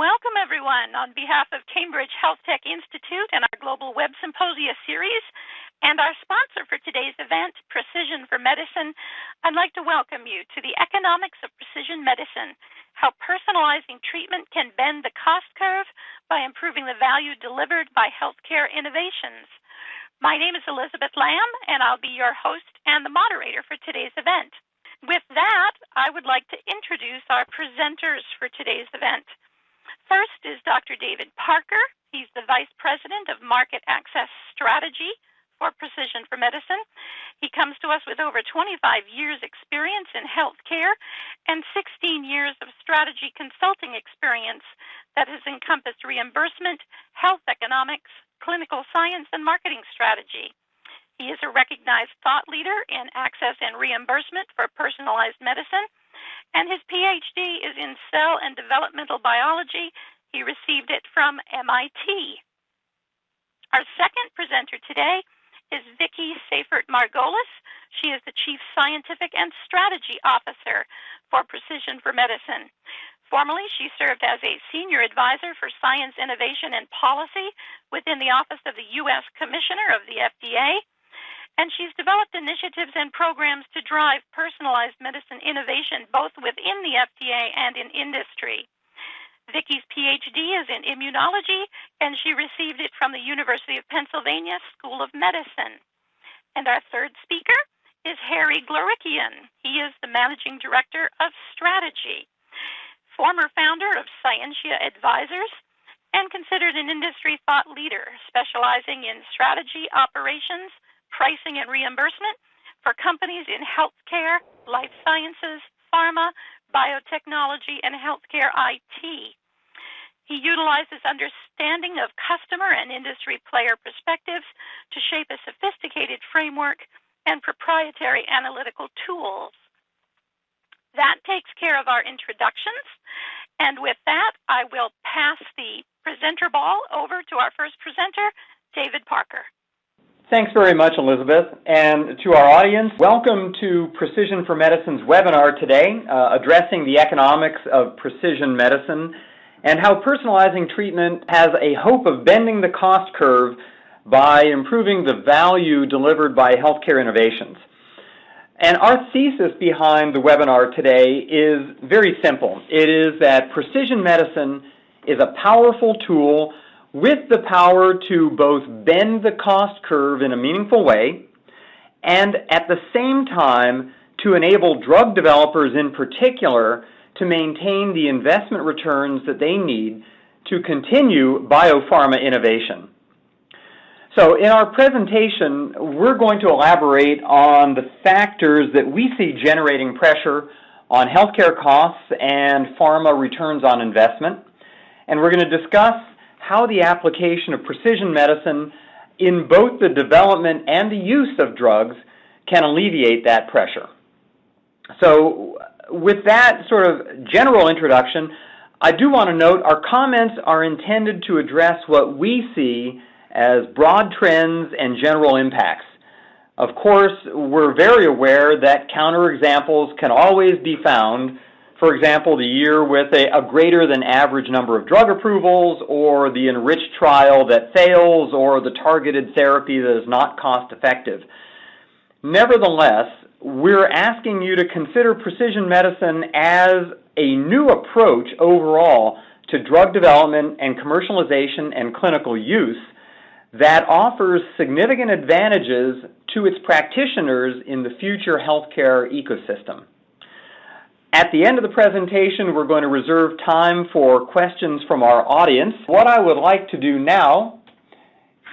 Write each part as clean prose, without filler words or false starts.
Welcome, everyone, on behalf of Cambridge Health Tech Institute and our Global Web Symposia series, and our sponsor for today's event, Precision for Medicine. I'd like to welcome you to the Economics of Precision Medicine, how personalizing treatment can bend the cost curve by improving the value delivered by healthcare innovations. My name is Elizabeth Lamb, and I'll be your host and the moderator for today's event. With that, I would like to introduce our presenters for today's event. First is Dr. David Parker. He's the Vice President of Market Access Strategy for Precision for Medicine. He comes to us with over 25 years experience in healthcare and 16 years of strategy consulting experience that has encompassed reimbursement, health economics, clinical science, and marketing strategy. He is a recognized thought leader in access and reimbursement for personalized medicine, and his PhD is in cell and developmental biology. He received it from MIT. Our second presenter today is Vicki Seifert-Margolis. She is the Chief Scientific and Strategy Officer for Precision for Medicine. Formerly, she served as a Senior Advisor for Science, Innovation, and Policy within the Office of the U.S. Commissioner of the FDA. And she's developed initiatives and programs to drive personalized medicine innovation both within the FDA and in industry. Vicki's PhD is in immunology, and she received it from the University of Pennsylvania School of Medicine. And our third speaker is Harry Glorikian. He is the Managing Director of Strategy, former founder of Scientia Advisors, and considered an industry thought leader specializing in strategy, operations, pricing, and reimbursement for companies in healthcare, life sciences, pharma, biotechnology, and healthcare IT. He utilizes understanding of customer and industry player perspectives to shape a sophisticated framework and proprietary analytical tools. That takes care of our introductions, and with that, I will pass the presenter ball over to our first presenter, David Parker. Thanks very much, Elizabeth. And to our audience, welcome to Precision for Medicine's webinar today, addressing the economics of precision medicine and how personalizing treatment has a hope of bending the cost curve by improving the value delivered by healthcare innovations. And our thesis behind the webinar today is very simple. It is that precision medicine is a powerful tool with the power to both bend the cost curve in a meaningful way and at the same time to enable drug developers in particular to maintain the investment returns that they need to continue biopharma innovation. So in our presentation, we're going to elaborate on the factors that we see generating pressure on healthcare costs and pharma returns on investment. And we're going to discuss how the application of precision medicine in both the development and the use of drugs can alleviate that pressure. So with that sort of general introduction, I do want to note our comments are intended to address what we see as broad trends and general impacts. Of course, we're very aware that counterexamples can always be found. For example, the year with a greater than average number of drug approvals, or the enriched trial that fails, or the targeted therapy that is not cost effective. Nevertheless, we're asking you to consider precision medicine as a new approach overall to drug development and commercialization and clinical use that offers significant advantages to its practitioners in the future healthcare ecosystem. At the end of the presentation, we're going to reserve time for questions from our audience. What I would like to do now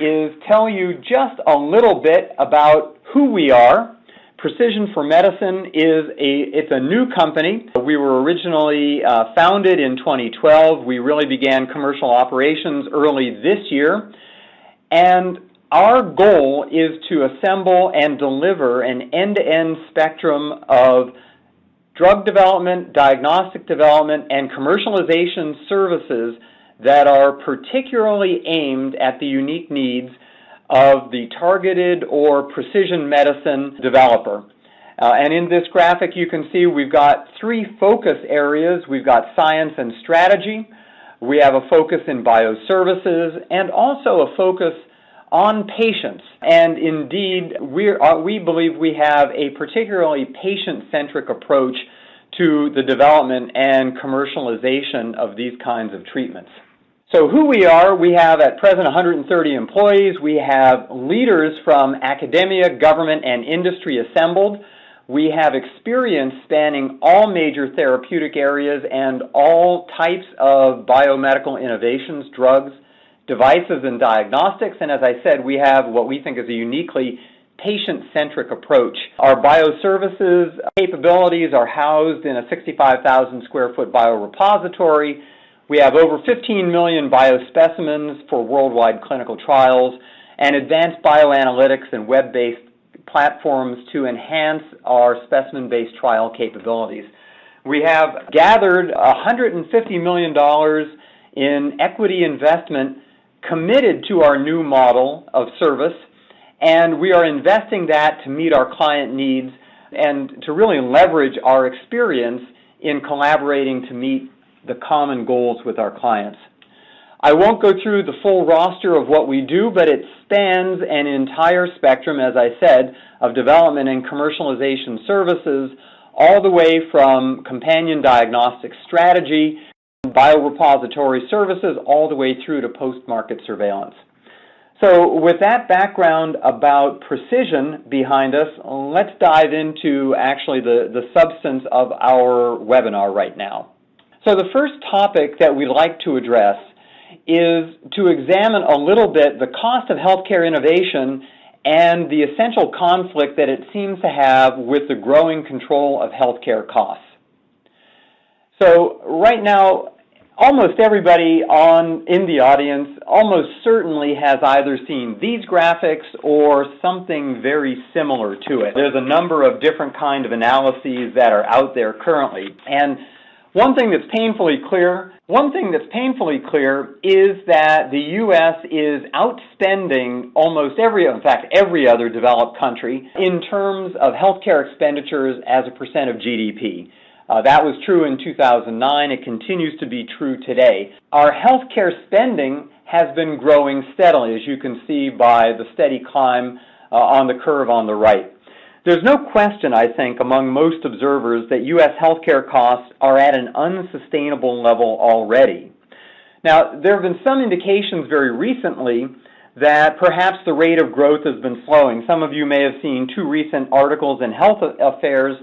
is tell you just a little bit about who we are. Precision for Medicine it's a new company. We were originally founded in 2012. We really began commercial operations early this year. And our goal is to assemble and deliver an end-to-end spectrum of drug development, diagnostic development, and commercialization services that are particularly aimed at the unique needs of the targeted or precision medicine developer. And in this graphic, you can see we've got three focus areas. We've got science and strategy, We have a focus in bioservices and also a focus on patients. And indeed, we believe we have a particularly patient-centric approach to the development and commercialization of these kinds of treatments. So who we are, we have at present 130 employees. We have leaders from academia, government, and industry assembled. We have experience spanning all major therapeutic areas and all types of biomedical innovations, drugs, devices, and diagnostics. And as I said, we have what we think is a uniquely patient-centric approach. Our bioservices capabilities are housed in a 65,000 square foot biorepository. We have over 15 million biospecimens for worldwide clinical trials and advanced bioanalytics and web-based platforms to enhance our specimen-based trial capabilities. We have gathered $150 million in equity investment committed to our new model of service, and we are investing that to meet our client needs and to really leverage our experience in collaborating to meet the common goals with our clients. I won't go through the full roster of what we do, but it spans an entire spectrum, as I said, of development and commercialization services, all the way from companion diagnostic strategy, biorepository services, all the way through to post-market surveillance. So with that background about precision behind us, let's dive into actually the substance of our webinar right now. So the first topic that we'd like to address is to examine a little bit the cost of healthcare innovation and the essential conflict that it seems to have with the growing control of healthcare costs. So right now, almost everybody in the audience almost certainly has either seen these graphics or something very similar to it. There's a number of different kind of analyses that are out there currently. And one thing that's painfully clear is that the U.S. is outspending almost every other developed country in terms of healthcare expenditures as a percent of GDP. That was true in 2009. It continues to be true today. Our healthcare spending has been growing steadily, as you can see by the steady climb on the curve on the right. There's no question, I think, among most observers that U.S. healthcare costs are at an unsustainable level already. Now, there have been some indications very recently that perhaps the rate of growth has been slowing. Some of you may have seen two recent articles in Health Affairs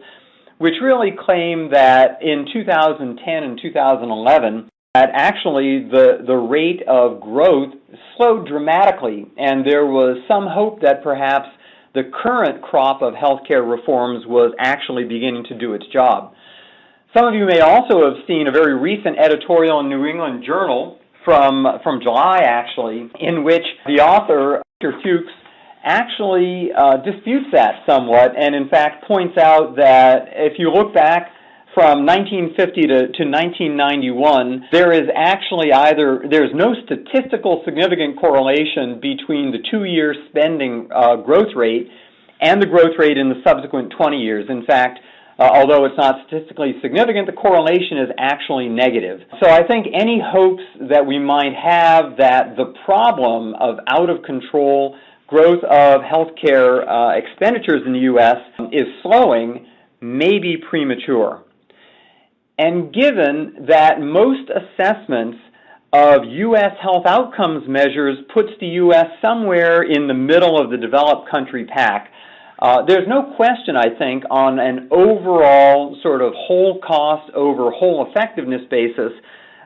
which really claim that in 2010 and 2011, that actually the rate of growth slowed dramatically, and there was some hope that perhaps the current crop of healthcare reforms was actually beginning to do its job. Some of you may also have seen a very recent editorial in New England Journal from July, actually, in which the author, Dr. Fuchs, actually disputes that somewhat, and in fact points out that if you look back from 1950 to 1991, there's no statistical significant correlation between the 2-year spending growth rate and the growth rate in the subsequent 20 years. In fact, although it's not statistically significant, the correlation is actually negative. So I think any hopes that we might have that the problem of out-of-control growth of healthcare expenditures in the U.S. is slowing may be premature. And given that most assessments of U.S. health outcomes measures puts the U.S. somewhere in the middle of the developed country pack, there's no question, I think, on an overall sort of whole cost over whole effectiveness basis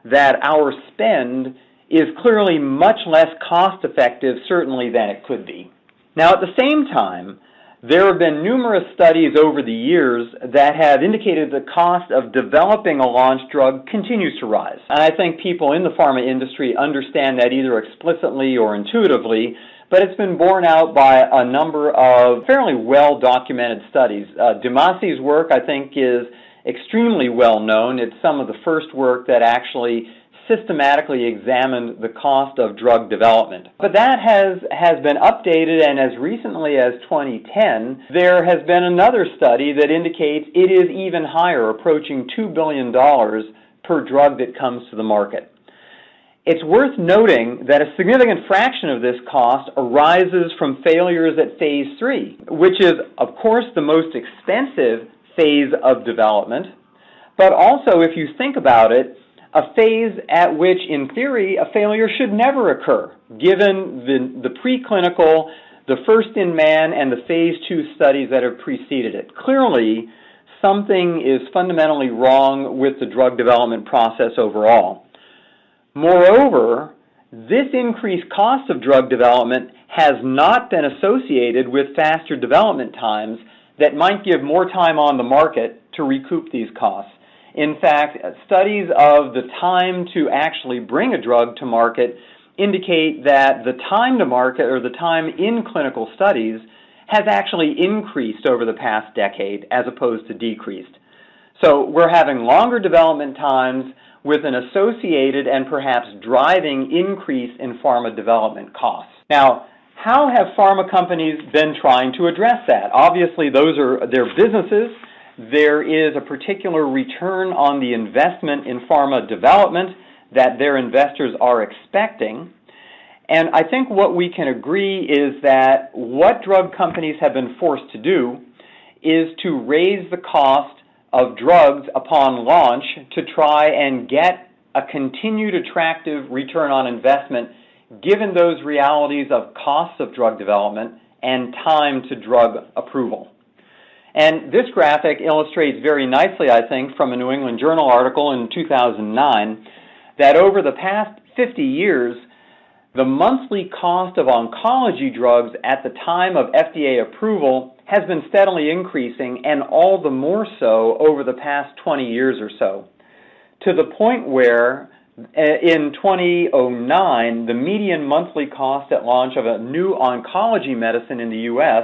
that our spend is clearly much less cost effective, certainly, than it could be. Now, at the same time, there have been numerous studies over the years that have indicated the cost of developing a launch drug continues to rise. And I think people in the pharma industry understand that either explicitly or intuitively, but it's been borne out by a number of fairly well-documented studies. Demasi's work, I think, is extremely well known. It's some of the first work that actually systematically examined the cost of drug development. But that has been updated, and as recently as 2010, there has been another study that indicates it is even higher, approaching $2 billion per drug that comes to the market. It's worth noting that a significant fraction of this cost arises from failures at phase 3, which is, of course, the most expensive phase of development, but also, if you think about it, a phase at which, in theory, a failure should never occur, given the preclinical, the first-in-man, and the phase 2 studies that have preceded it. Clearly, something is fundamentally wrong with the drug development process overall. Moreover, this increased cost of drug development has not been associated with faster development times that might give more time on the market to recoup these costs. In fact, studies of the time to actually bring a drug to market indicate that the time to market, or the time in clinical studies, has actually increased over the past decade as opposed to decreased. So we're having longer development times with an associated and perhaps driving increase in pharma development costs. Now, how have pharma companies been trying to address that? Obviously, those are their businesses. There is a particular return on the investment in pharma development that their investors are expecting. And I think what we can agree is that what drug companies have been forced to do is to raise the cost of drugs upon launch to try and get a continued attractive return on investment given those realities of costs of drug development and time to drug approval. And this graphic illustrates very nicely, I think, from a New England Journal article in 2009, that over the past 50 years, the monthly cost of oncology drugs at the time of FDA approval has been steadily increasing, and all the more so over the past 20 years or so, to the point where in 2009, the median monthly cost at launch of a new oncology medicine in the U.S.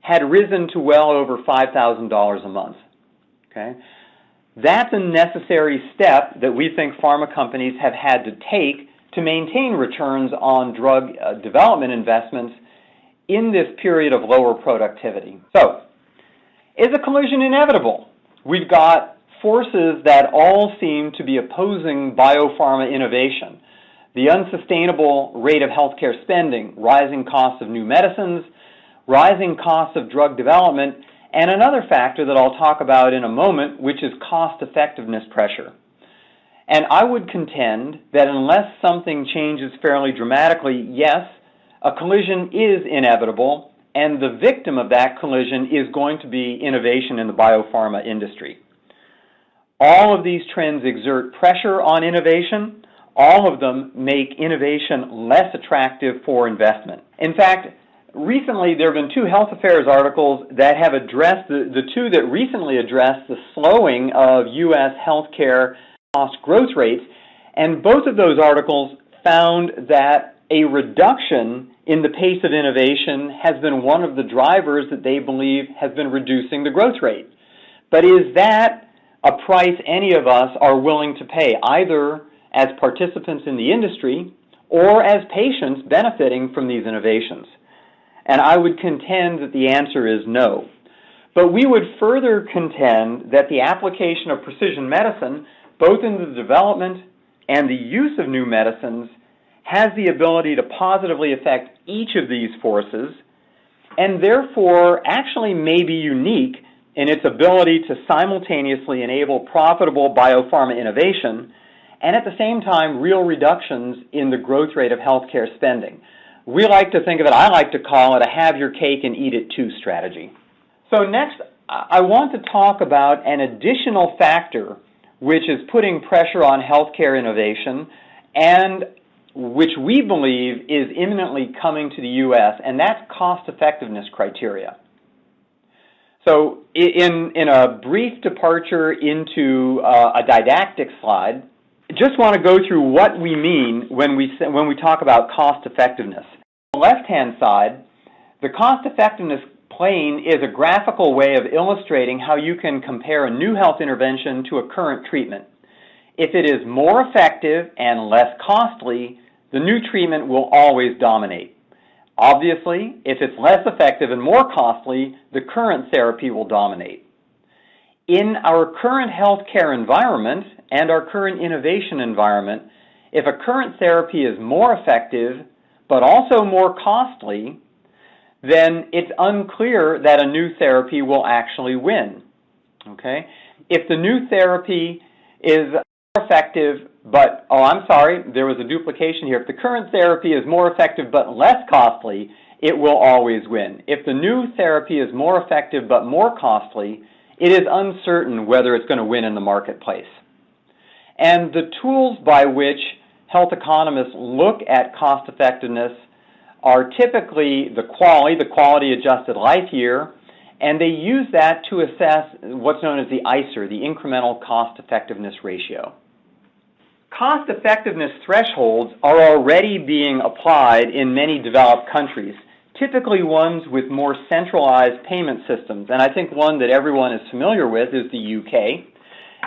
had risen to well over $5,000 a month. Okay? That's a necessary step that we think pharma companies have had to take to maintain returns on drug development investments in this period of lower productivity. So, is a collision inevitable? We've got forces that all seem to be opposing biopharma innovation. The unsustainable rate of healthcare spending, rising costs of new medicines, rising costs of drug development, and another factor that I'll talk about in a moment, which is cost-effectiveness pressure. And I would contend that unless something changes fairly dramatically, yes, a collision is inevitable, and the victim of that collision is going to be innovation in the biopharma industry. All of these trends exert pressure on innovation. All of them make innovation less attractive for investment. In fact, recently there have been two health affairs articles that have addressed, the two that recently addressed the slowing of U.S. healthcare cost growth rates, and both of those articles found that a reduction in the pace of innovation has been one of the drivers that they believe has been reducing the growth rate. But is that a price any of us are willing to pay, either as participants in the industry or as patients benefiting from these innovations? And I would contend that the answer is no. But we would further contend that the application of precision medicine, both in the development and the use of new medicines, has the ability to positively affect each of these forces, and therefore actually may be unique in its ability to simultaneously enable profitable biopharma innovation and at the same time real reductions in the growth rate of healthcare spending. We like to think of it, I like to call it a have your cake and eat it too strategy. So next, I want to talk about an additional factor which is putting pressure on healthcare innovation and which we believe is imminently coming to the U.S., and that's cost-effectiveness criteria. So in a brief departure into a didactic slide, I just want to go through what we mean when we talk about cost-effectiveness. On the left-hand side, the cost-effectiveness plane is a graphical way of illustrating how you can compare a new health intervention to a current treatment. If it is more effective and less costly, the new treatment will always dominate. Obviously, if it's less effective and more costly, the current therapy will dominate. In our current healthcare environment and our current innovation environment, If a current therapy is more effective but also more costly, then it's unclear that a new therapy will actually win. Okay? If the new therapy is more effective but, there was a duplication here. If the current therapy is more effective but less costly, it will always win. If the new therapy is more effective but more costly, it is uncertain whether it's going to win in the marketplace. And the tools by which health economists look at cost effectiveness are typically the quality adjusted life year, and they use that to assess what's known as the ICER, the incremental cost effectiveness ratio. Cost effectiveness thresholds are already being applied in many developed countries, typically ones with more centralized payment systems. And I think one that everyone is familiar with is the UK.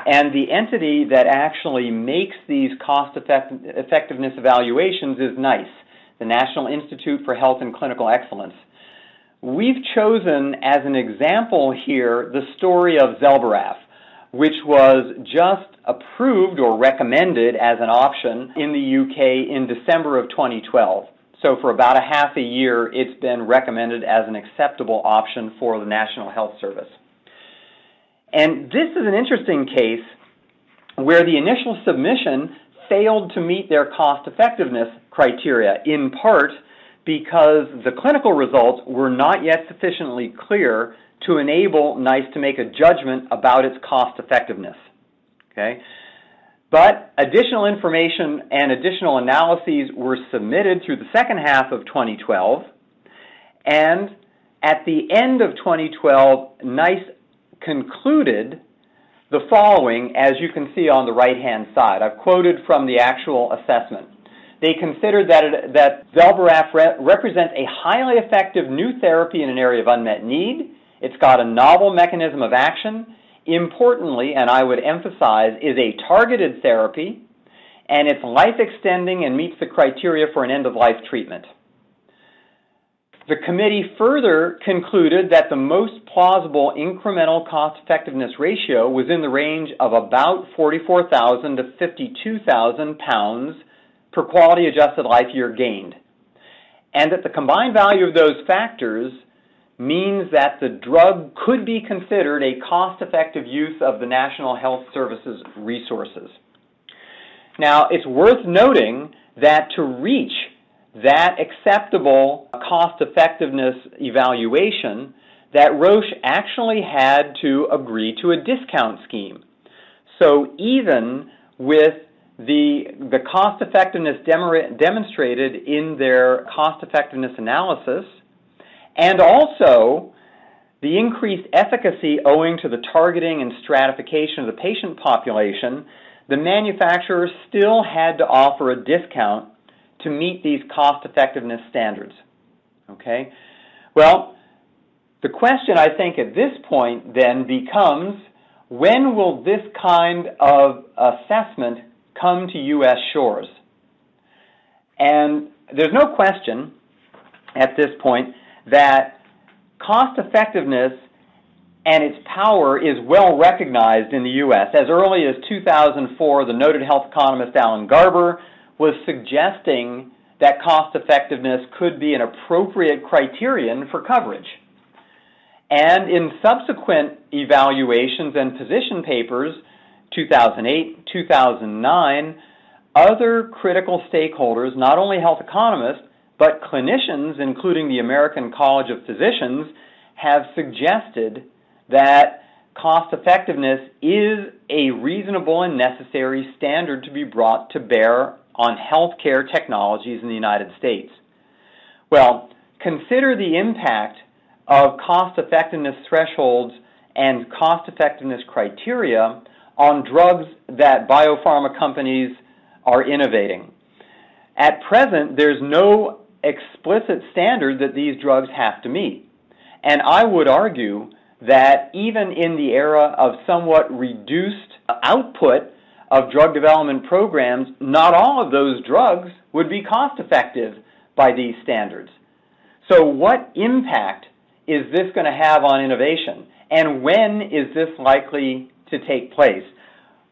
And the entity that actually makes these cost effectiveness evaluations is NICE, the National Institute for Health and Clinical Excellence. We've chosen as an example here the story of Zelboraf, which was just approved or recommended as an option in the UK in December of 2012. So for about a half a year, it's been recommended as an acceptable option for the National Health Service. And this is an interesting case where the initial submission failed to meet their cost effectiveness criteria, in part because the clinical results were not yet sufficiently clear to enable NICE to make a judgment about its cost effectiveness. Okay? But additional information and additional analyses were submitted through the second half of 2012, and at the end of 2012, NICE concluded the following, as you can see on the right-hand side. I've quoted from the actual assessment. They considered that Zelboraf represents a highly effective new therapy in an area of unmet need. It's got a novel mechanism of action. Importantly, and I would emphasize, is a targeted therapy, and it's life-extending and meets the criteria for an end-of-life treatment. The committee further concluded that the most plausible incremental cost-effectiveness ratio was in the range of about 44,000 to 52,000 pounds per quality-adjusted life year gained, and that the combined value of those factors means that the drug could be considered a cost-effective use of the National Health Service's resources. Now, it's worth noting that to reach that acceptable cost-effectiveness evaluation, that Roche actually had to agree to a discount scheme. So even with the cost-effectiveness demonstrated in their cost-effectiveness analysis, and also the increased efficacy owing to the targeting and stratification of the patient population, the manufacturer still had to offer a discount to meet these cost-effectiveness standards. Okay? Well, the question I think at this point then becomes, when will this kind of assessment come to U.S. shores? And there's no question at this point that cost-effectiveness and its power is well recognized in the U.S. As early as 2004, the noted health economist Alan Garber was suggesting that cost-effectiveness could be an appropriate criterion for coverage. And in subsequent evaluations and position papers, 2008, 2009, other critical stakeholders, not only health economists, but clinicians, including the American College of Physicians, have suggested that cost-effectiveness is a reasonable and necessary standard to be brought to bear on healthcare technologies in the United States. Well, consider the impact of cost-effectiveness thresholds and cost-effectiveness criteria on drugs that biopharma companies are innovating. At present, there's no explicit standard that these drugs have to meet. And I would argue that even in the era of somewhat reduced output of drug development programs, not all of those drugs would be cost-effective by these standards. So what impact is this going to have on innovation? And when is this likely to take place?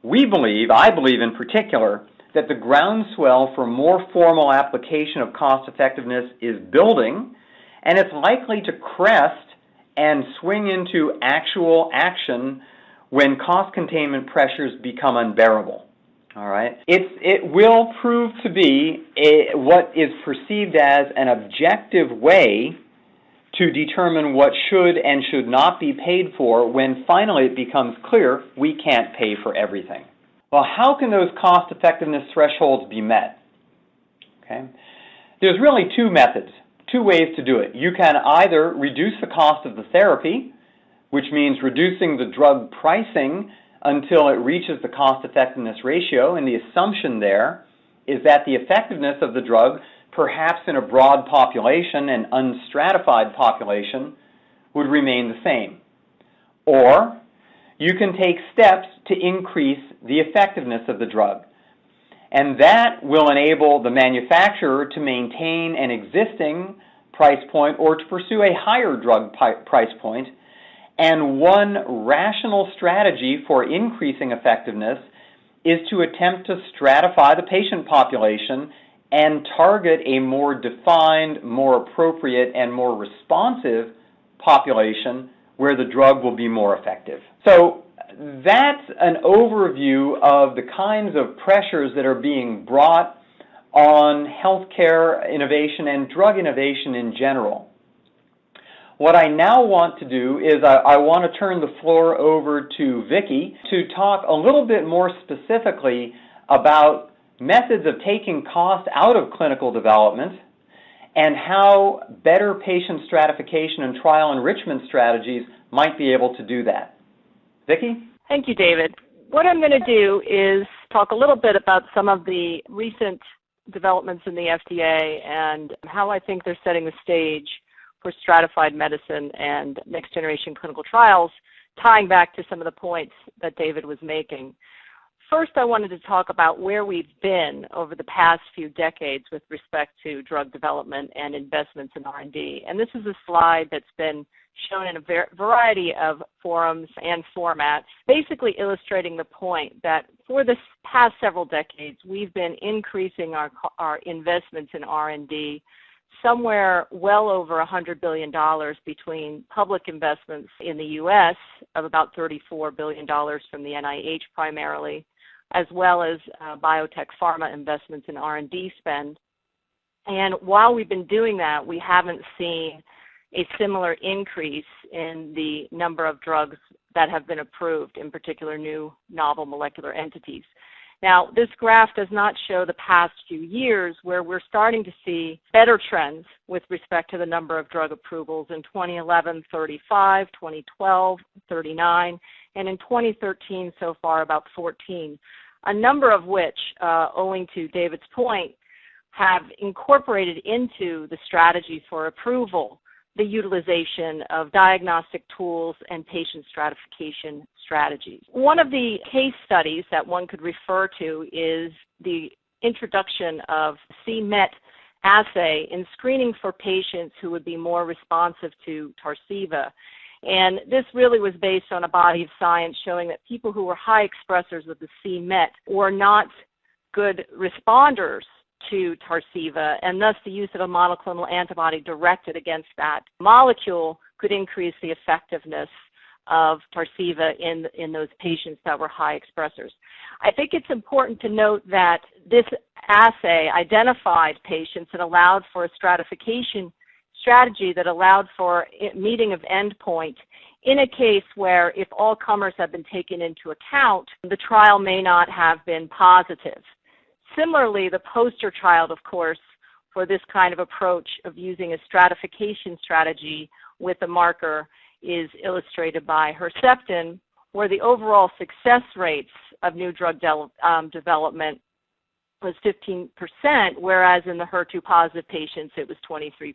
I believe in particular, that the groundswell for more formal application of cost effectiveness is building, and it's likely to crest and swing into actual action when cost containment pressures become unbearable. All right. It will prove to be what is perceived as an objective way to determine what should and should not be paid for when finally it becomes clear we can't pay for everything. Well, how can those cost effectiveness thresholds be met? Okay. There's really two methods, two ways to do it. You can either reduce the cost of the therapy, which means reducing the drug pricing until it reaches the cost-effectiveness ratio, and the assumption there is that the effectiveness of the drug, perhaps in a broad population and unstratified population, would remain the same. Or you can take steps to increase the effectiveness of the drug, and that will enable the manufacturer to maintain an existing price point or to pursue a higher drug price point. And one rational strategy for increasing effectiveness is to attempt to stratify the patient population and target a more defined, more appropriate, and more responsive population where the drug will be more effective. So that's an overview of the kinds of pressures that are being brought on healthcare innovation and drug innovation in general. What I now want to do is I want to turn the floor over to Vicki to talk a little bit more specifically about methods of taking cost out of clinical development and how better patient stratification and trial enrichment strategies might be able to do that. Vicki? Thank you, David. What I'm going to do is talk a little bit about some of the recent developments in the FDA and how I think they're setting the stage for stratified medicine and next-generation clinical trials, tying back to some of the points that David was making. First, I wanted to talk about where we've been over the past few decades with respect to drug development and investments in R&D. And this is a slide that's been shown in a variety of forums and formats, basically illustrating the point that for the past several decades, we've been increasing our investments in R&D somewhere well over $100 billion between public investments in the U.S. of about $34 billion from the NIH primarily, as well as biotech pharma investments in R&D spend. And while we've been doing that, we haven't seen a similar increase in the number of drugs that have been approved, in particular new novel molecular entities. Now, this graph does not show the past few years where we're starting to see better trends with respect to the number of drug approvals. In 2011, 35, 2012, 39, and in 2013 so far about 14, a number of which, owing to David's point, have incorporated into the strategies for approval the utilization of diagnostic tools and patient stratification strategies. One of the case studies that one could refer to is the introduction of c-MET assay in screening for patients who would be more responsive to Tarceva. And this really was based on a body of science showing that people who were high expressors of the c-MET were not good responders to Tarceva, and thus the use of a monoclonal antibody directed against that molecule could increase the effectiveness of Tarceva in those patients that were high expressors. I think it's important to note that this assay identified patients and allowed for a stratification strategy that allowed for meeting of endpoint in a case where if all comers have been taken into account, the trial may not have been positive. Similarly, the poster child, of course, for this kind of approach of using a stratification strategy with a marker is illustrated by Herceptin, where the overall success rates of new drug development was 15%, whereas in the HER2-positive patients it was 23%.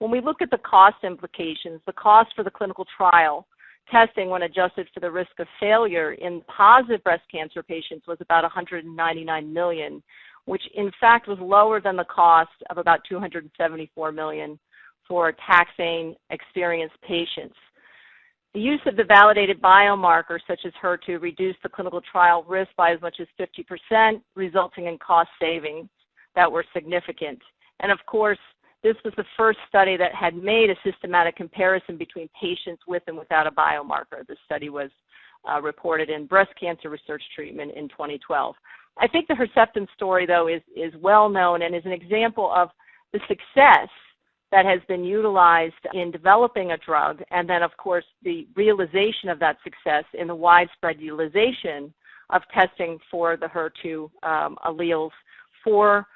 When we look at the cost implications, the cost for the clinical trial testing when adjusted for the risk of failure in positive breast cancer patients was about $199 million, which in fact was lower than the cost of about $274 million for taxane-experienced patients. The use of the validated biomarkers such as HER2 reduced the clinical trial risk by as much as 50%, resulting in cost savings that were significant. And of course, this was the first study that had made a systematic comparison between patients with and without a biomarker. The study was reported in Breast Cancer Research Treatment in 2012. I think the Herceptin story, though, is well known and is an example of the success that has been utilized in developing a drug, and then, of course, the realization of that success in the widespread utilization of testing for the HER2 alleles for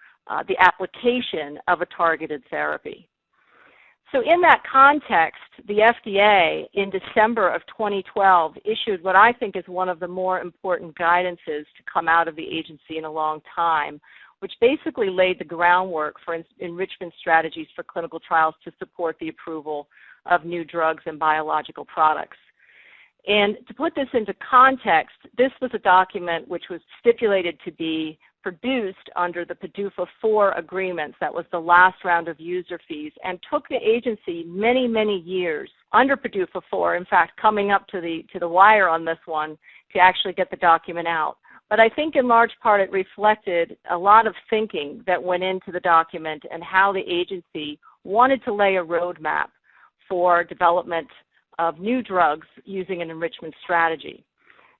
the application of a targeted therapy. So in that context, the FDA in December of 2012 issued what I think is one of the more important guidances to come out of the agency in a long time, which basically laid the groundwork for enrichment strategies for clinical trials to support the approval of new drugs and biological products. And to put this into context, this was a document which was stipulated to be produced under the PDUFA 4 agreements. That was the last round of user fees, and took the agency many, many years under PDUFA 4, in fact, coming up to the wire on this one to actually get the document out. But I think in large part it reflected a lot of thinking that went into the document and how the agency wanted to lay a roadmap for development of new drugs using an enrichment strategy.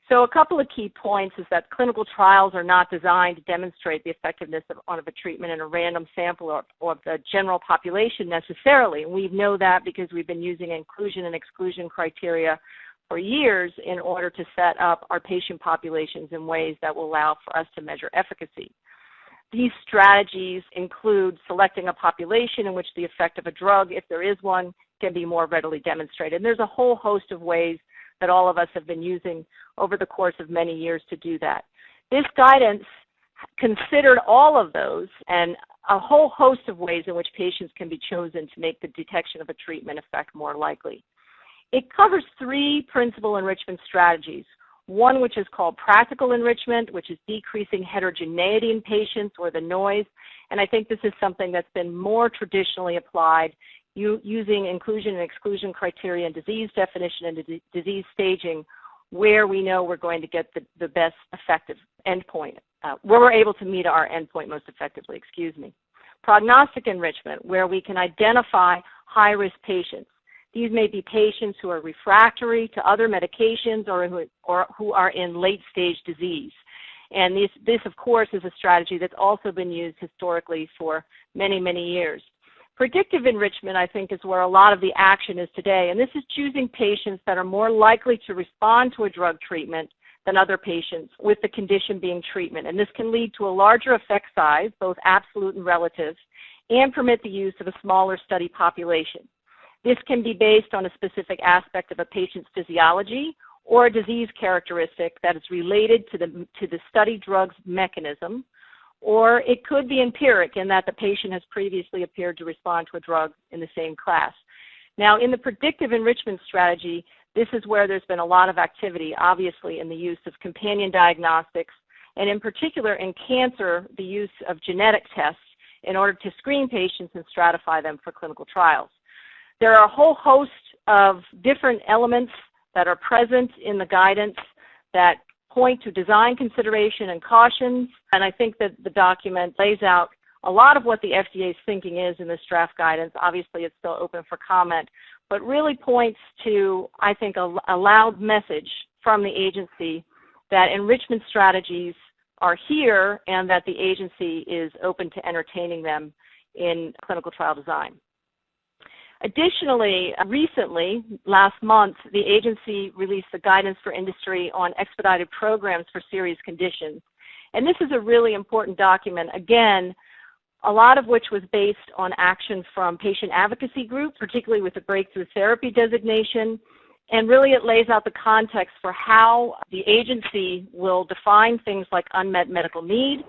So a couple of key points is that clinical trials are not designed to demonstrate the effectiveness of a treatment in a random sample or the general population necessarily. And we know that because we've been using inclusion and exclusion criteria for years in order to set up our patient populations in ways that will allow for us to measure efficacy. These strategies include selecting a population in which the effect of a drug, if there is one, can be more readily demonstrated. And there's a whole host of ways that all of us have been using over the course of many years to do that. This guidance considered all of those and a whole host of ways in which patients can be chosen to make the detection of a treatment effect more likely. It covers three principal enrichment strategies. One which is called practical enrichment, which is decreasing heterogeneity in patients or the noise. And I think this is something that's been more traditionally applied using inclusion and exclusion criteria and disease definition and disease staging, where we know we're going to get the best effective endpoint, where we're able to meet our endpoint most effectively, Prognostic enrichment, where we can identify high-risk patients. These may be patients who are refractory to other medications or who are in late-stage disease. And this, of course, is a strategy that's also been used historically for many, many years. Predictive enrichment, I think, is where a lot of the action is today, and this is choosing patients that are more likely to respond to a drug treatment than other patients with the condition being treatment. And this can lead to a larger effect size, both absolute and relative, and permit the use of a smaller study population. This can be based on a specific aspect of a patient's physiology or a disease characteristic that is related to the study drug's mechanism, or it could be empiric in that the patient has previously appeared to respond to a drug in the same class. Now, in the predictive enrichment strategy, this is where there's been a lot of activity, obviously, in the use of companion diagnostics, and in particular in cancer, the use of genetic tests in order to screen patients and stratify them for clinical trials. There are a whole host of different elements that are present in the guidance that point to design consideration and cautions, and I think that the document lays out a lot of what the FDA's thinking is in this draft guidance. Obviously, it's still open for comment, but really points to, I think, a loud message from the agency that enrichment strategies are here and that the agency is open to entertaining them in clinical trial design. Additionally, recently, last month, the agency released the guidance for industry on expedited programs for serious conditions. And this is a really important document, again, a lot of which was based on action from patient advocacy groups, particularly with the breakthrough therapy designation. And really it lays out the context for how the agency will define things like unmet medical need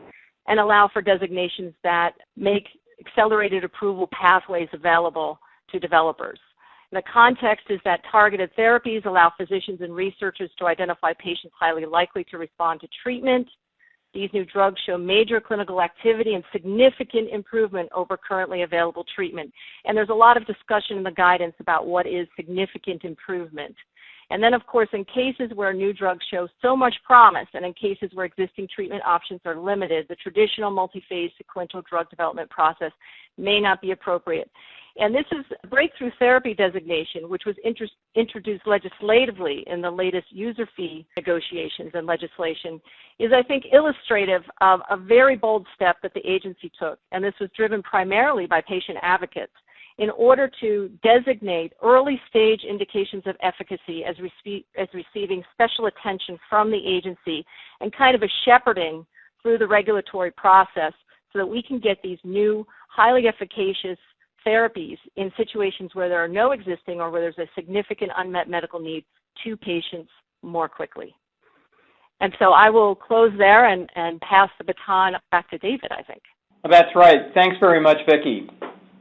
and allow for designations that make accelerated approval pathways available to developers. And the context is that targeted therapies allow physicians and researchers to identify patients highly likely to respond to treatment. These new drugs show major clinical activity and significant improvement over currently available treatment. And there's a lot of discussion in the guidance about what is significant improvement. And then, of course, in cases where new drugs show so much promise and in cases where existing treatment options are limited, the traditional multi-phase sequential drug development process may not be appropriate. And this is breakthrough therapy designation, which was introduced legislatively in the latest user fee negotiations and legislation, is, I think, illustrative of a very bold step that the agency took. And this was driven primarily by patient advocates in order to designate early stage indications of efficacy as receiving special attention from the agency and kind of a shepherding through the regulatory process so that we can get these new, highly efficacious therapies in situations where there are no existing or where there's a significant unmet medical need to patients more quickly. And so I will close there and pass the baton back to David, I think. That's right. Thanks very much, Vicki.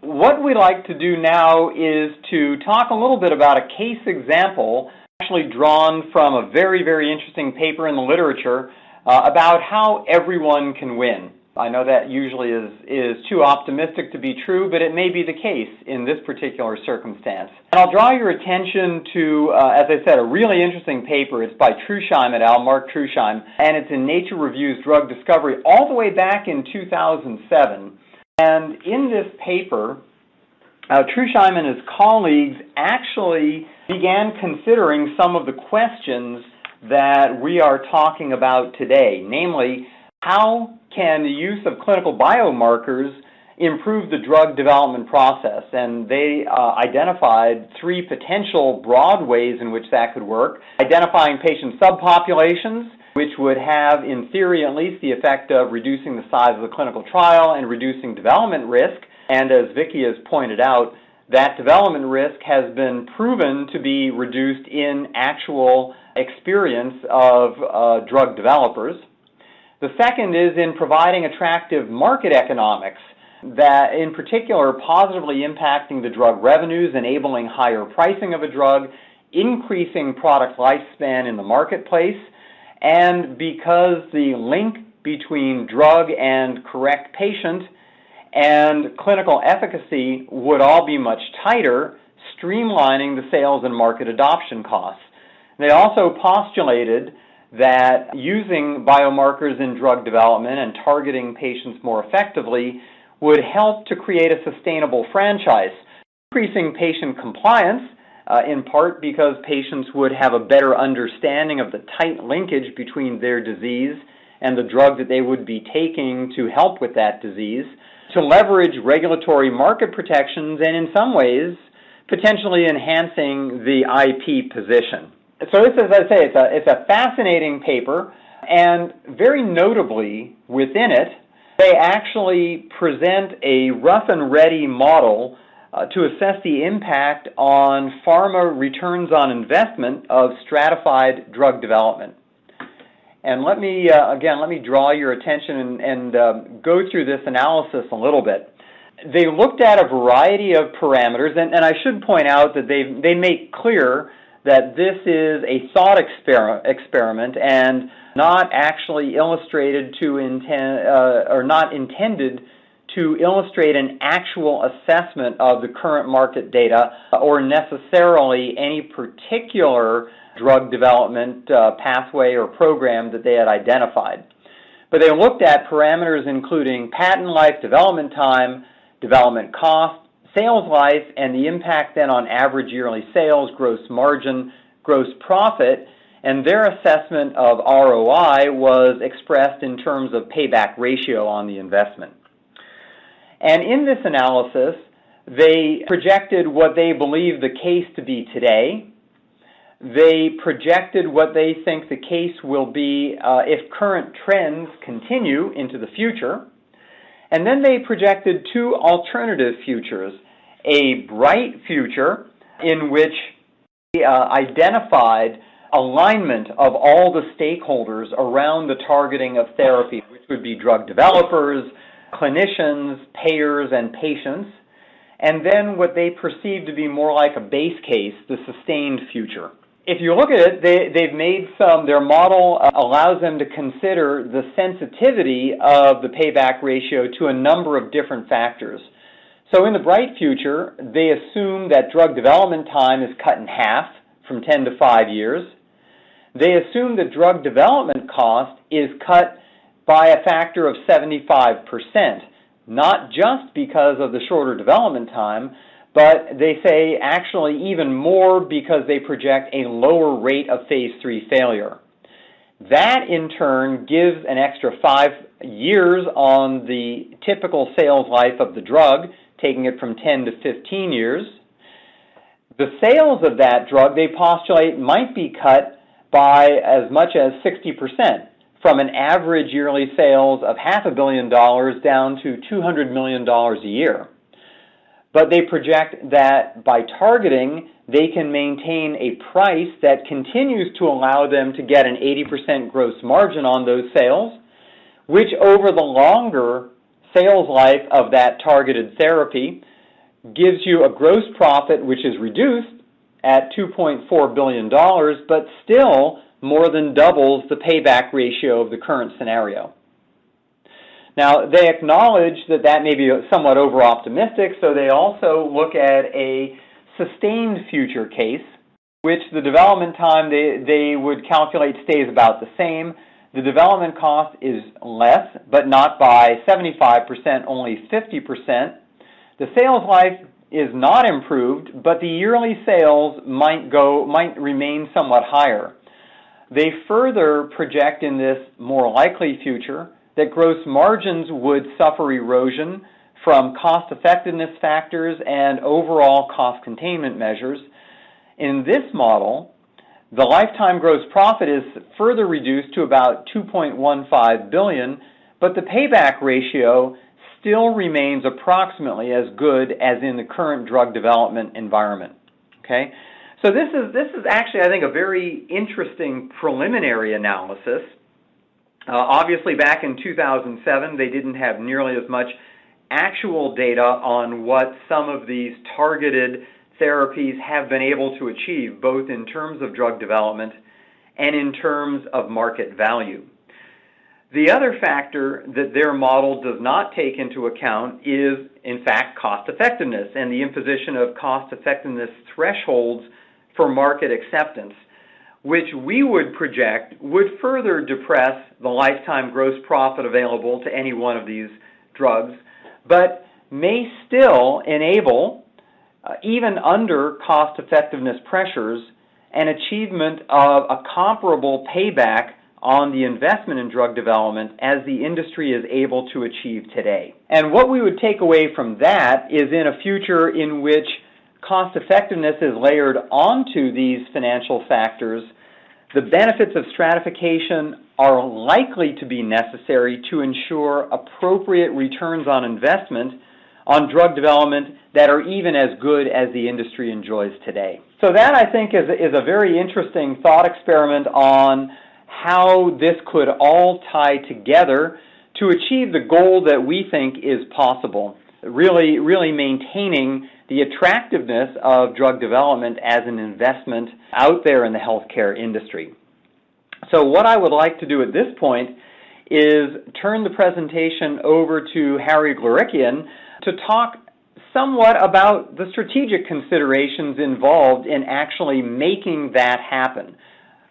What we'd like to do now is to talk a little bit about a case example actually drawn from a very, very interesting paper in the literature about how everyone can win. I know that usually is too optimistic to be true, but it may be the case in this particular circumstance. And I'll draw your attention to, as I said, a really interesting paper. It's by Trusheim et al., Mark Trusheim, and it's in Nature Reviews Drug Discovery all the way back in 2007. And in this paper, Trusheim and his colleagues actually began considering some of the questions that we are talking about today, namely, how can the use of clinical biomarkers improve the drug development process? And they identified three potential broad ways in which that could work. Identifying patient subpopulations, which would have, in theory at least, the effect of reducing the size of the clinical trial and reducing development risk. And as Vicki has pointed out, that development risk has been proven to be reduced in actual experience of drug developers. The second is in providing attractive market economics that in particular positively impacting the drug revenues, enabling higher pricing of a drug, increasing product lifespan in the marketplace, and because the link between drug and correct patient and clinical efficacy would all be much tighter, streamlining the sales and market adoption costs. They also postulated that using biomarkers in drug development and targeting patients more effectively would help to create a sustainable franchise, increasing patient compliance, in part because patients would have a better understanding of the tight linkage between their disease and the drug that they would be taking to help with that disease, to leverage regulatory market protections and in some ways potentially enhancing the IP position. So this, as I say, it's a fascinating paper, and very notably within it, they actually present a rough and ready model to assess the impact on pharma returns on investment of stratified drug development. And let me draw your attention and go through this analysis a little bit. They looked at a variety of parameters, and I should point out that they make clear that this is a thought experiment and not actually illustrated to not intended to illustrate an actual assessment of the current market data or necessarily any particular drug development pathway or program that they had identified. But they looked at parameters including patent life, development time, development cost, sales life, and the impact then on average yearly sales, gross margin, gross profit, and their assessment of ROI was expressed in terms of payback ratio on the investment. And in this analysis, they projected what they believe the case to be today. They projected what they think the case will be if current trends continue into the future. And then they projected two alternative futures, a bright future in which they identified alignment of all the stakeholders around the targeting of therapy, which would be drug developers, clinicians, payers, and patients, and then what they perceive to be more like a base case, the sustained future. If you look at it, they've made their model allows them to consider the sensitivity of the payback ratio to a number of different factors. So in the bright future, they assume that drug development time is cut in half from 10 to 5 years. They assume that drug development cost is cut by a factor of 75%, not just because of the shorter development time, but they say actually even more because they project a lower rate of phase 3 failure. That in turn gives an extra 5 years on the typical sales life of the drug, taking it from 10 to 15 years. The sales of that drug, they postulate, might be cut by as much as 60%, from an average yearly sales of $500 million down to $200 million a year. But they project that by targeting, they can maintain a price that continues to allow them to get an 80% gross margin on those sales, which over the longer sales life of that targeted therapy gives you a gross profit which is reduced at $2.4 billion, but still more than doubles the payback ratio of the current scenario. Now, they acknowledge that that may be somewhat over-optimistic, so they also look at a sustained future case, which the development time they would calculate stays about the same. The development cost is less, but not by 75%, only 50%. The sales life is not improved, but the yearly sales might remain somewhat higher. They further project in this more likely future that gross margins would suffer erosion from cost-effectiveness factors and overall cost containment measures. In this model, the lifetime gross profit is further reduced to about $2.15 billion, but the payback ratio still remains approximately as good as in the current drug development environment. Okay? So this is actually, I think, a very interesting preliminary analysis. Obviously, back in 2007, they didn't have nearly as much actual data on what some of these targeted therapies have been able to achieve, both in terms of drug development and in terms of market value. The other factor that their model does not take into account is, in fact, cost effectiveness and the imposition of cost effectiveness thresholds for market acceptance, which we would project would further depress the lifetime gross profit available to any one of these drugs, but may still enable, even under cost effectiveness pressures, an achievement of a comparable payback on the investment in drug development as the industry is able to achieve today. And what we would take away from that is in a future in which cost effectiveness is layered onto these financial factors, the benefits of stratification are likely to be necessary to ensure appropriate returns on investment on drug development that are even as good as the industry enjoys today. So that, I think, is a very interesting thought experiment on how this could all tie together to achieve the goal that we think is possible, really maintaining the attractiveness of drug development as an investment out there in the healthcare industry. So what I would like to do at this point is turn the presentation over to Harry Glorikian to talk somewhat about the strategic considerations involved in actually making that happen.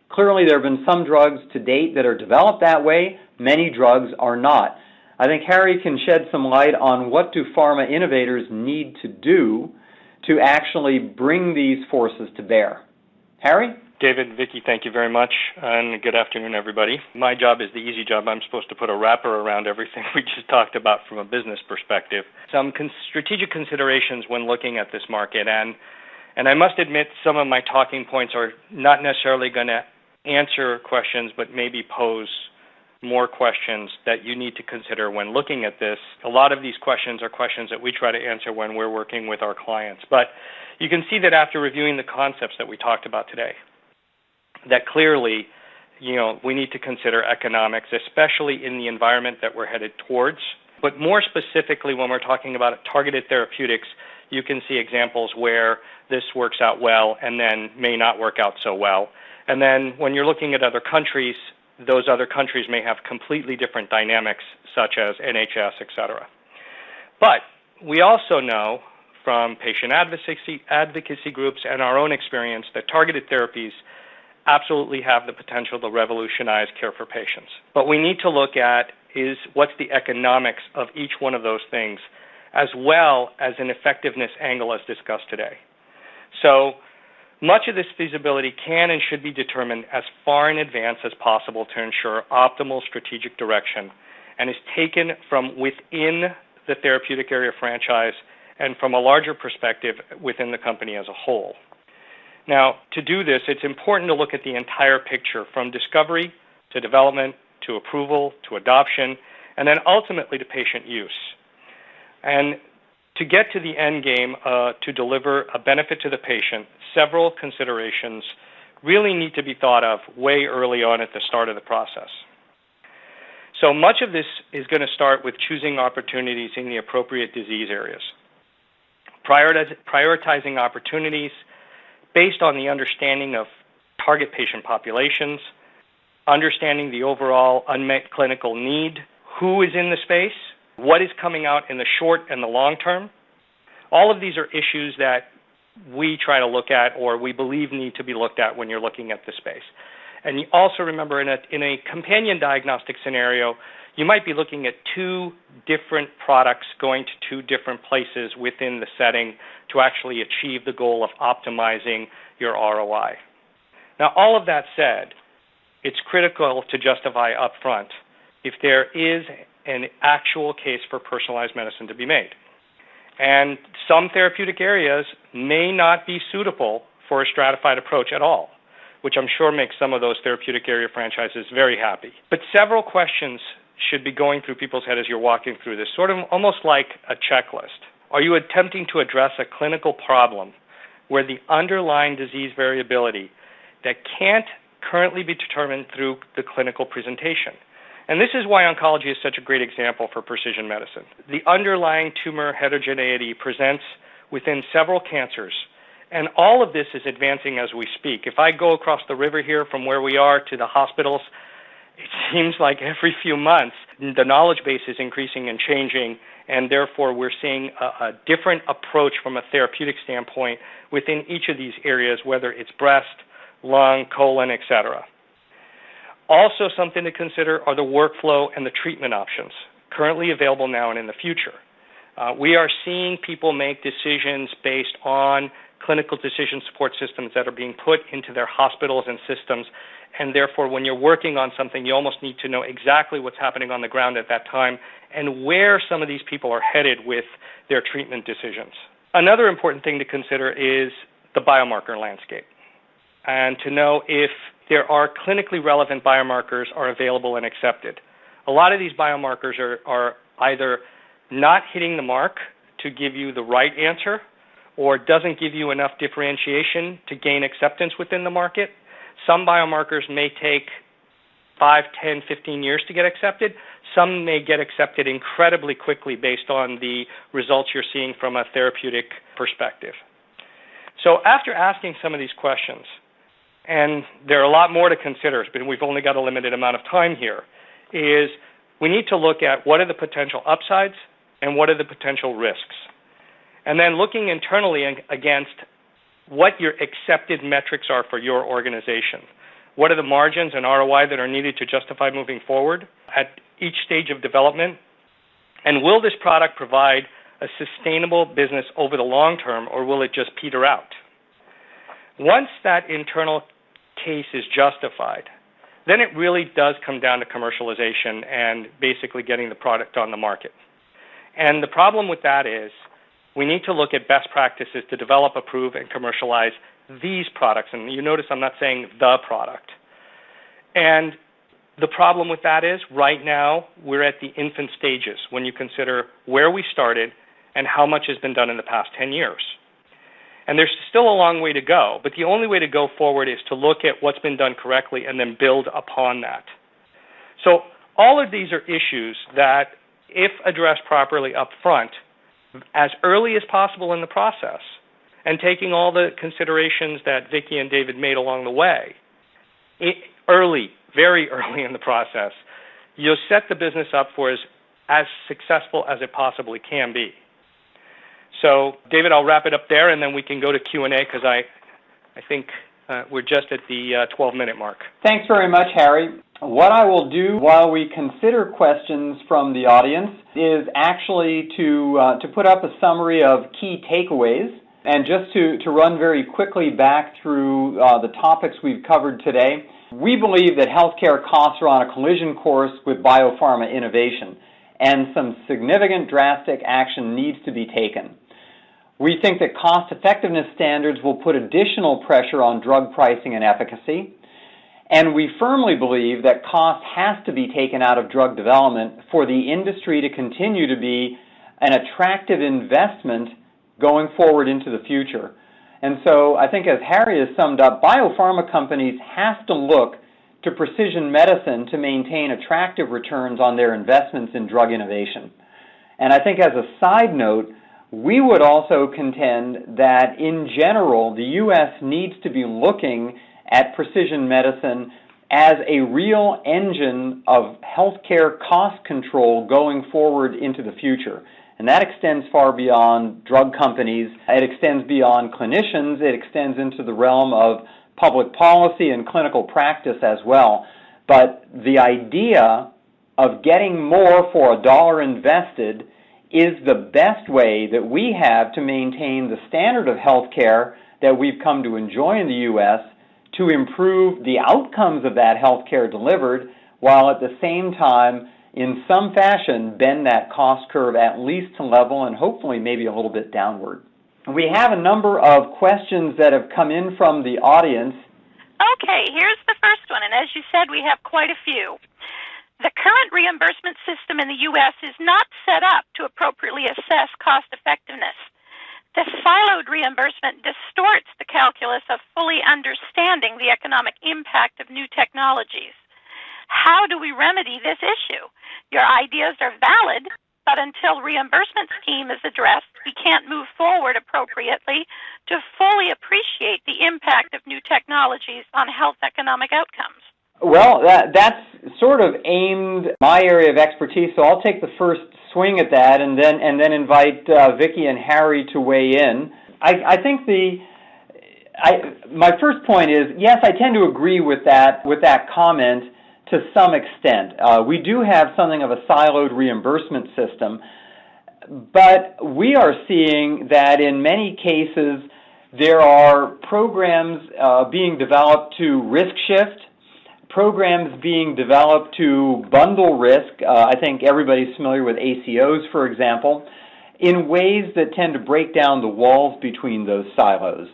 Clearly, there have been some drugs to date that are developed that way. Many drugs are not. I think Harry can shed some light on what do pharma innovators need to do to actually bring these forces to bear. Harry? David, Vicki, thank you very much, and good afternoon, everybody. My job is the easy job. I'm supposed to put a wrapper around everything we just talked about from a business perspective. Some strategic considerations when looking at this market, and I must admit some of my talking points are not necessarily going to answer questions, but maybe pose more questions that you need to consider when looking at this. A lot of these questions are questions that we try to answer when we're working with our clients. But you can see that after reviewing the concepts that we talked about today, that clearly, we need to consider economics, especially in the environment that we're headed towards. But more specifically, when we're talking about targeted therapeutics, you can see examples where this works out well and then may not work out so well. And then when you're looking at other countries, those other countries may have completely different dynamics, such as NHS, et cetera. But we also know from patient advocacy groups and our own experience that targeted therapies absolutely have the potential to revolutionize care for patients. But we need to look at is what's the economics of each one of those things, as well as an effectiveness angle as discussed today. So much of this feasibility can and should be determined as far in advance as possible to ensure optimal strategic direction and is taken from within the therapeutic area franchise and from a larger perspective within the company as a whole. Now, to do this, it's important to look at the entire picture from discovery to development to approval to adoption and then ultimately to patient use. And to get to the end game to deliver a benefit to the patient, several considerations really need to be thought of way early on at the start of the process. So much of this is going to start with choosing opportunities in the appropriate disease areas. Prioritizing opportunities based on the understanding of target patient populations, understanding the overall unmet clinical need, who is in the space, what is coming out in the short and the long term. All of these are issues that we try to look at or we believe need to be looked at when you're looking at the space. And you also remember in a companion diagnostic scenario, you might be looking at two different products going to two different places within the setting to actually achieve the goal of optimizing your ROI. Now, all of that said, it's critical to justify upfront if there is an actual case for personalized medicine to be made. And some therapeutic areas may not be suitable for a stratified approach at all, which I'm sure makes some of those therapeutic area franchises very happy. But several questions should be going through people's heads as you're walking through this, sort of almost like a checklist. Are you attempting to address a clinical problem where the underlying disease variability that can't currently be determined through the clinical presentation? And this is why oncology is such a great example for precision medicine. The underlying tumor heterogeneity presents within several cancers, and all of this is advancing as we speak. If I go across the river here from where we are to the hospitals, it seems like every few months the knowledge base is increasing and changing, and therefore we're seeing a different approach from a therapeutic standpoint within each of these areas, whether it's breast, lung, colon, etc. Also something to consider are the workflow and the treatment options currently available now and in the future. We are seeing people make decisions based on clinical decision support systems that are being put into their hospitals and systems, and therefore when you're working on something, you almost need to know exactly what's happening on the ground at that time and where some of these people are headed with their treatment decisions. Another important thing to consider is the biomarker landscape, and to know if there are clinically relevant biomarkers are available and accepted. A lot of these biomarkers are either not hitting the mark to give you the right answer or doesn't give you enough differentiation to gain acceptance within the market. Some biomarkers may take 5, 10, 15 years to get accepted. Some may get accepted incredibly quickly based on the results you're seeing from a therapeutic perspective. So after asking some of these questions, and there are a lot more to consider, but we've only got a limited amount of time here, is we need to look at what are the potential upsides and what are the potential risks. And then looking internally against what your accepted metrics are for your organization. What are the margins and ROI that are needed to justify moving forward at each stage of development? And will this product provide a sustainable business over the long term, or will it just peter out? Once that internal case is justified, then it really does come down to commercialization and basically getting the product on the market. And the problem with that is we need to look at best practices to develop, approve, and commercialize these products. And you notice I'm not saying the product. And the problem with that is right now we're at the infant stages when you consider where we started and how much has been done in the past 10 years. And there's still a long way to go, but the only way to go forward is to look at what's been done correctly and then build upon that. So all of these are issues that, if addressed properly up front, as early as possible in the process, and taking all the considerations that Vicki and David made along the way, very early in the process, you'll set the business up for as successful as it possibly can be. So, David, I'll wrap it up there, and then we can go to Q&A because I think we're just at the 12-minute mark. Thanks very much, Harry. What I will do while we consider questions from the audience is actually to put up a summary of key takeaways, and just to run very quickly back through the topics we've covered today. We believe that healthcare costs are on a collision course with biopharma innovation, and some significant drastic action needs to be taken. We think that cost-effectiveness standards will put additional pressure on drug pricing and efficacy, and we firmly believe that cost has to be taken out of drug development for the industry to continue to be an attractive investment going forward into the future. And so I think, as Harry has summed up, biopharma companies have to look to precision medicine to maintain attractive returns on their investments in drug innovation. And I think, as a side note, we would also contend that, in general, the U.S. needs to be looking at precision medicine as a real engine of healthcare cost control going forward into the future. And that extends far beyond drug companies. It extends beyond clinicians. It extends into the realm of public policy and clinical practice as well. But the idea of getting more for a dollar invested is the best way that we have to maintain the standard of healthcare that we've come to enjoy in the U.S., to improve the outcomes of that healthcare delivered, while at the same time, in some fashion, bend that cost curve at least to level and hopefully maybe a little bit downward. We have a number of questions that have come in from the audience. Okay, here's the first one, and as you said, we have quite a few. The current reimbursement system in the U.S. is not set up to appropriately assess cost effectiveness. The siloed reimbursement distorts the calculus of fully understanding the economic impact of new technologies. How do we remedy this issue? Your ideas are valid, but until reimbursement scheme is addressed, we can't move forward appropriately to fully appreciate the impact of new technologies on health economic outcomes. Well, that's sort of aimed my area of expertise, so I'll take the first swing at that and then invite Vicki and Harry to weigh in. I think my first point is, yes, I tend to agree with that comment to some extent. We do have something of a siloed reimbursement system, but we are seeing that in many cases there are programs being developed to risk shift, programs being developed to bundle risk. I think everybody's familiar with ACOs, for example, in ways that tend to break down the walls between those silos.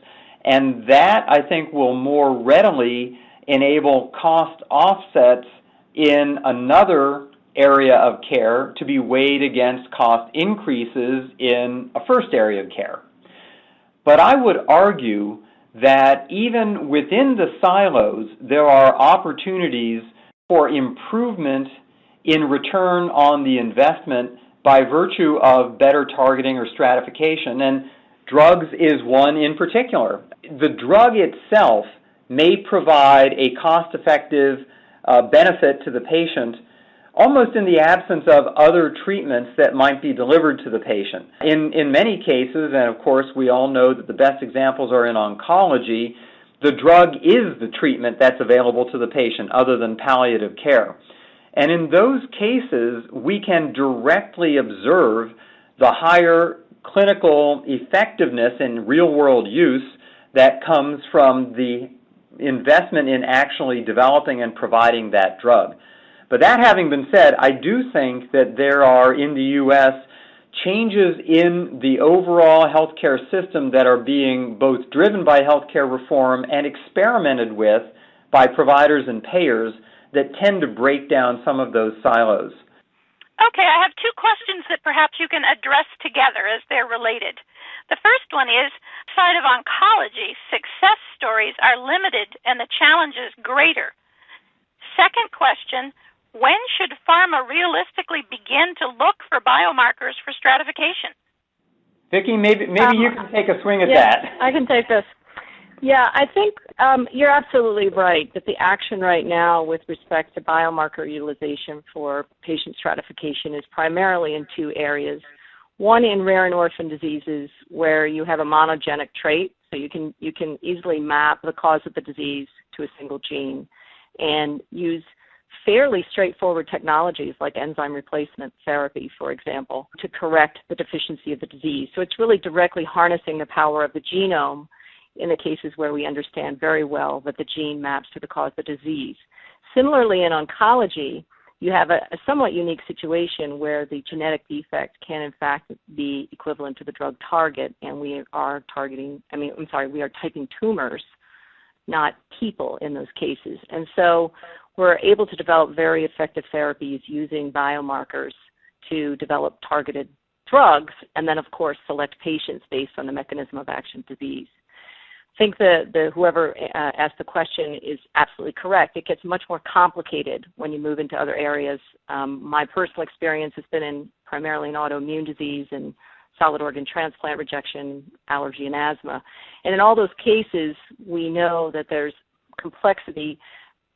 And that, I think, will more readily enable cost offsets in another area of care to be weighed against cost increases in a first area of care. But I would argue that even within the silos, there are opportunities for improvement in return on the investment by virtue of better targeting or stratification, and drugs is one in particular. The drug itself may provide a cost-effective benefit to the patient almost in the absence of other treatments that might be delivered to the patient. In many cases, and of course we all know that the best examples are in oncology, the drug is the treatment that's available to the patient other than palliative care. And in those cases, we can directly observe the higher clinical effectiveness in real-world use that comes from the investment in actually developing and providing that drug. But that having been said, I do think that there are, in the U.S., changes in the overall healthcare system that are being both driven by healthcare reform and experimented with by providers and payers that tend to break down some of those silos. Okay, I have two questions that perhaps you can address together as they're related. The first one is, outside of oncology, success stories are limited and the challenges greater. Second question, when should pharma realistically begin to look for biomarkers for stratification? Vicki, maybe you can take a swing at that. I can take this. Yeah, I think you're absolutely right that the action right now with respect to biomarker utilization for patient stratification is primarily in two areas. One in rare and orphan diseases where you have a monogenic trait, so you can easily map the cause of the disease to a single gene and use fairly straightforward technologies like enzyme replacement therapy, for example, to correct the deficiency of the disease. So it's really directly harnessing the power of the genome in the cases where we understand very well that the gene maps to the cause of the disease. Similarly, in oncology, you have a somewhat unique situation where the genetic defect can in fact be equivalent to the drug target, and we are we are typing tumors, not people in those cases. And so we're able to develop very effective therapies using biomarkers to develop targeted drugs, and then of course select patients based on the mechanism of action of disease. I think whoever asked the question is absolutely correct. It gets much more complicated when you move into other areas. My personal experience has been primarily in autoimmune disease and solid organ transplant rejection, allergy, and asthma. And in all those cases, we know that there's complexity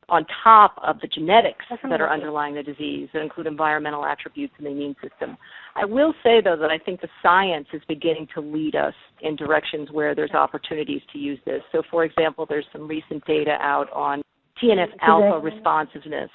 on top of the genetics that are underlying the disease that include environmental attributes in the immune system. I will say, though, that I think the science is beginning to lead us in directions where there's opportunities to use this. So, for example, there's some recent data out on TNF-alpha responsiveness,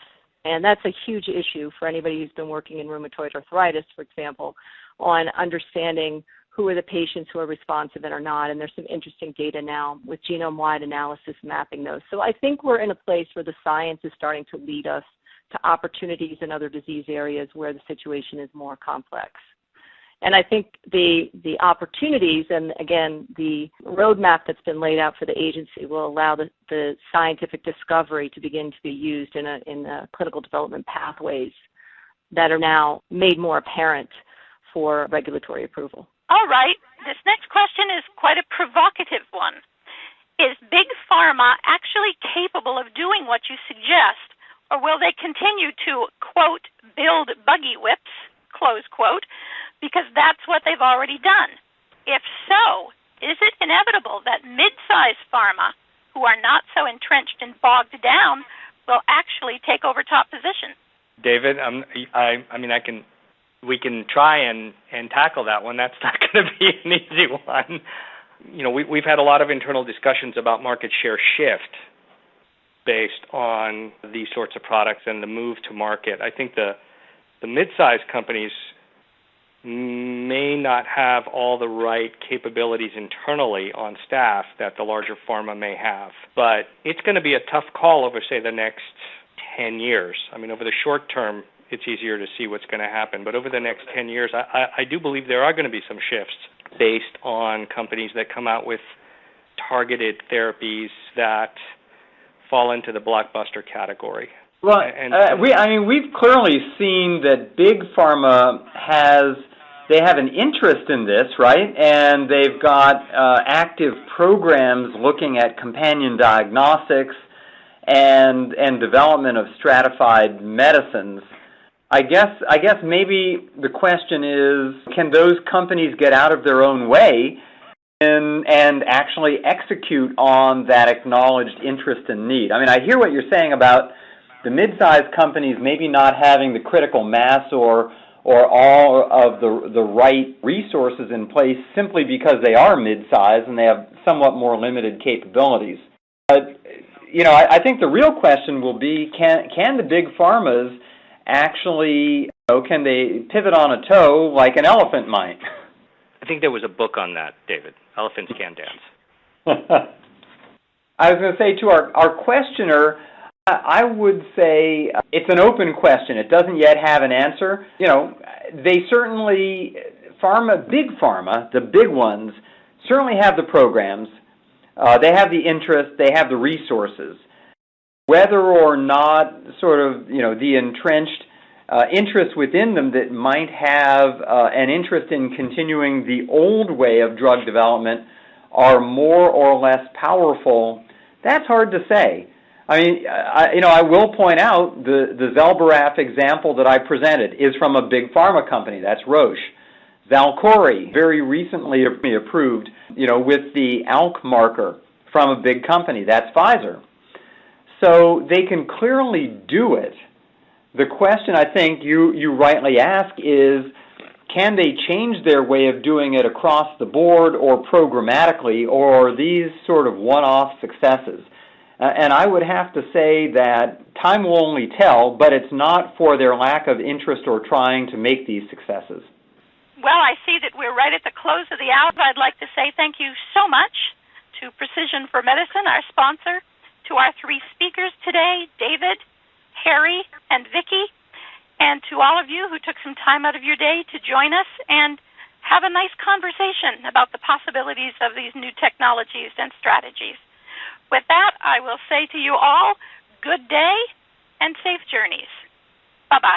and that's a huge issue for anybody who's been working in rheumatoid arthritis, for example, on understanding who are the patients who are responsive and are not, and there's some interesting data now with genome-wide analysis mapping those. So I think we're in a place where the science is starting to lead us to opportunities in other disease areas where the situation is more complex. And I think the opportunities, and again, the roadmap that's been laid out for the agency will allow the scientific discovery to begin to be used in clinical development pathways that are now made more apparent for regulatory approval. All right. This next question is quite a provocative one. Is Big Pharma actually capable of doing what you suggest, or will they continue to, quote, build buggy whips, close quote, because that's what they've already done? If so, is it inevitable that mid-sized pharma, who are not so entrenched and bogged down, will actually take over top positions? David, we can try and tackle that one. That's not going to be an easy one. You know, we've had a lot of internal discussions about market share shift based on these sorts of products and the move to market. I think the mid-sized companies may not have all the right capabilities internally on staff that the larger pharma may have. But it's going to be a tough call over, say, the next 10 years. I mean, over the short term, it's easier to see what's going to happen. But over the next 10 years, I do believe there are going to be some shifts based on companies that come out with targeted therapies that fall into the blockbuster category. Well, we've clearly seen that Big Pharma they have an interest in this, right? And they've got active programs looking at companion diagnostics and development of stratified medicines. I guess maybe the question is, can those companies get out of their own way and actually execute on that acknowledged interest and need? I mean, I hear what you're saying about the mid-sized companies maybe not having the critical mass or all of the right resources in place simply because they are mid-sized and they have somewhat more limited capabilities. But, you know, I think the real question will be, can the big pharmas actually, can they pivot on a toe like an elephant might? I think there was a book on that, David. Elephants Can Dance. I was going to say to our questioner, I would say it's an open question. It doesn't yet have an answer. You know, they certainly, big pharma, the big ones, certainly have the programs. They have the interest. They have the resources. Whether or not sort of, you know, the entrenched interest within them that might have an interest in continuing the old way of drug development are more or less powerful, that's hard to say. I mean, I will point out the Zelboraf example that I presented is from a big pharma company. That's Roche. Xalkori, very recently approved, you know, with the ALK marker from a big company. That's Pfizer. So they can clearly do it. The question I think you rightly ask is, can they change their way of doing it across the board or programmatically, or are these sort of one-off successes? And I would have to say that time will only tell, but it's not for their lack of interest or trying to make these successes. Well, I see that we're right at the close of the hour. I'd like to say thank you so much to Precision for Medicine, our sponsor, to our three speakers today, David, Harry, and Vicki, and to all of you who took some time out of your day to join us and have a nice conversation about the possibilities of these new technologies and strategies. With that, I will say to you all, good day and safe journeys. Bye-bye.